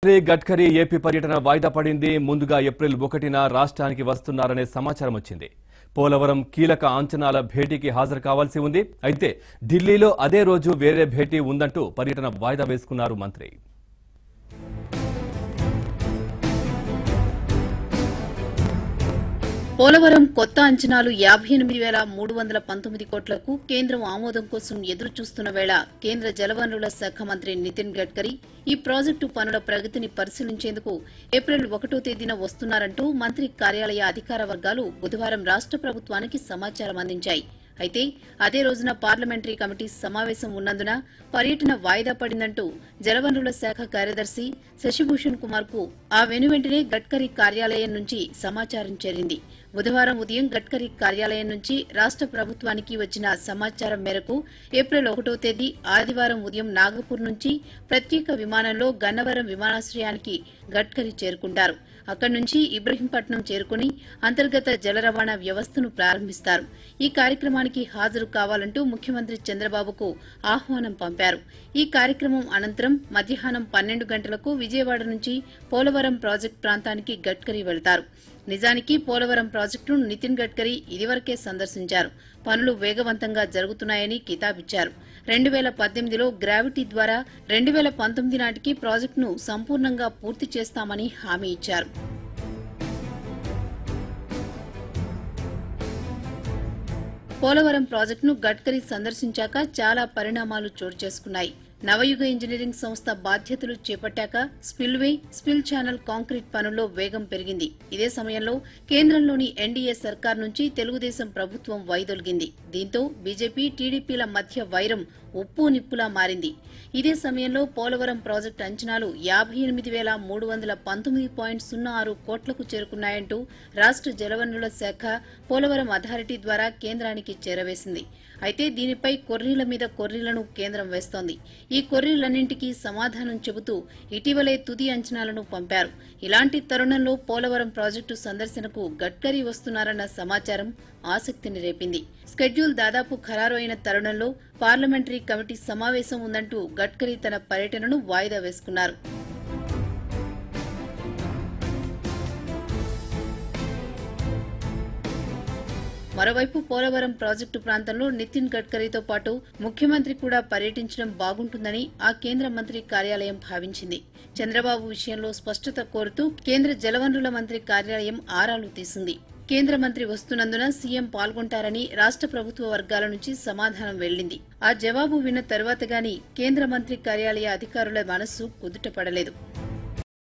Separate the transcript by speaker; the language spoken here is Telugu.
Speaker 1: గడ్కరీ ఏపీ పర్యటన వాయిదా పడింది. ముందుగా ఏప్రిల్ 1న రాష్ట్రానికి వస్తున్నారనే సమాచారం వచ్చింది. పోలవరం కీలక అంచనాల భేటీకి హాజరు కావాల్సి ఉంది. అయితే ఢిల్లీలో అదే రోజు వేరే భేటీ ఉందంటూ పర్యటన వాయిదా వేసుకున్నారు మంత్రి.
Speaker 2: పోలవరం కొత్త అంచనాలు 58,319 కోట్లకు కేంద్రం ఆమోదం కోసం ఎదురు చూస్తున్న వేళ కేంద్ర జలవనరుల శాఖ మంత్రి నితిన్ గడ్కరీ ఈ ప్రాజెక్టు పనుల ప్రగతిని పరిశీలించేందుకు ఏప్రిల్ 1వ తేదీన వస్తున్నారంటూ మంత్రి కార్యాలయ అధికార వర్గాలు బుధవారం రాష్ట్ర ప్రభుత్వానికి సమాచారం అందించాయి. అయితే అదే రోజున పార్లమెంటరీ కమిటీ సమావేశం ఉన్నందున పర్యటన వాయిదా పడిందంటూ జలవనరుల శాఖ కార్యదర్శి శశిభూషణ్ కుమార్ కు ఆ వెనువెంటనే గడ్కరీ కార్యాలయం నుంచి సమాచారం చేరింది. బుధవారం ఉదయం గడ్కరీ కార్యాలయం నుంచి రాష్ట్ర ప్రభుత్వానికి వచ్చిన సమాచారం మేరకు ఏప్రిల్ 1వ తేదీ ఆదివారం ఉదయం నాగపూర్ నుంచి ప్రత్యేక విమానంలో గన్నవరం విమానాశ్రయానికి గడ్కరీ చేరుకుంటారు. అక్కడి నుంచి ఇబ్రహీంపట్నం చేరుకుని అంతర్గత జల రవాణా వ్యవస్థను ప్రారంభిస్తారు. ఈ కార్యక్రమానికి హాజరు కావాలంటూ ముఖ్యమంత్రి చంద్రబాబుకు ఆహ్వానం పంపారు. ఈ కార్యక్రమం అనంతరం మధ్యాహ్నం 12 గంటలకు విజయవాడ నుంచి పోలవరం ప్రాజెక్టు ప్రాంతానికి గడ్కరీ వెళ్తారు. నిజానికి పోలవరం ప్రాజెక్టును నితిన్ గడ్కరీ ఇదివరకే సందర్శించారు. పనులు వేగవంతంగా జరుగుతున్నాయని కితాబిచ్చారు. 2018లో గ్రావిటీ ద్వారా 2019 నాటికి ప్రాజెక్టును సంపూర్ణంగా పూర్తి చేస్తామని హామీ ఇచ్చారు. పోలవరం ప్రాజెక్టును గడ్కరీ సందర్శించాక చాలా పరిణామాలు చోటు చేసుకున్నాయి. నవయుగ ఇంజనీరింగ్ సంస్థ బాధ్యతలు చేపట్టాక స్పిల్వే, స్పిల్ ఛానల్ కాంక్రీట్ పనుల్లో వేగం పెరిగింది. ఇదే సమయంలో కేంద్రంలోని ఎన్డీఏ సర్కార్ నుంచి తెలుగుదేశం ప్రభుత్వం వైదొలిగింది. దీంతో బీజేపీ, టీడీపీల మధ్య వైరం ఉప్పు నిప్పులా మారింది. ఇదే సమయంలో పోలవరం ప్రాజెక్టు అంచనాలు 58,319.06 కోట్లకు చేరుకున్నాయంటూ రాష్ట్ర జలవనరుల శాఖ పోలవరం అథారిటీ ద్వారా కేంద్రానికి చేరవేసింది. అయితే దీనిపై కొర్రీల మీద కొర్రీలను కేంద్రం వేస్తోంది. ఈ కొర్రీలన్నింటికీ సమాధానం చెబుతూ ఇటీవలే తుది అంచనాలను పంపారు. ఇలాంటి తరుణంలో పోలవరం ప్రాజెక్టు సందర్శనకు గడ్కరీ వస్తున్నారన్న సమాచారం ఆసక్తిని రేపింది. స్కెడ్యూల్ దాదాపు ఖరారు అయిన తరుణంలో పార్లమెంటరీ కమిటీ సమావేశం ఉందంటూ గడ్కరీ తన పర్యటనను వాయిదా వేసుకున్నారు. మరోవైపు పోలవరం ప్రాజెక్టు ప్రాంతంలో నితిన్ గడ్కరీతో పాటు ముఖ్యమంత్రి కూడా పర్యటించడం బాగుంటుందని ఆ కేంద్ర మంత్రి కార్యాలయం భావించింది. చంద్రబాబు విషయంలో స్పష్టత కోరుతూ కేంద్ర జలవనరుల మంత్రి కార్యాలయం ఆరాలు తీసింది. కేంద్ర మంత్రి వస్తున్నందున సీఎం పాల్గొంటారని రాష్ట్ర ప్రభుత్వ వర్గాల నుంచి సమాధానం వెళ్లింది. ఆ జవాబు విన్న తరువాత గాని కేంద్ర మంత్రి కార్యాలయ అధికారుల మనస్సు కుదుటపడలేదు.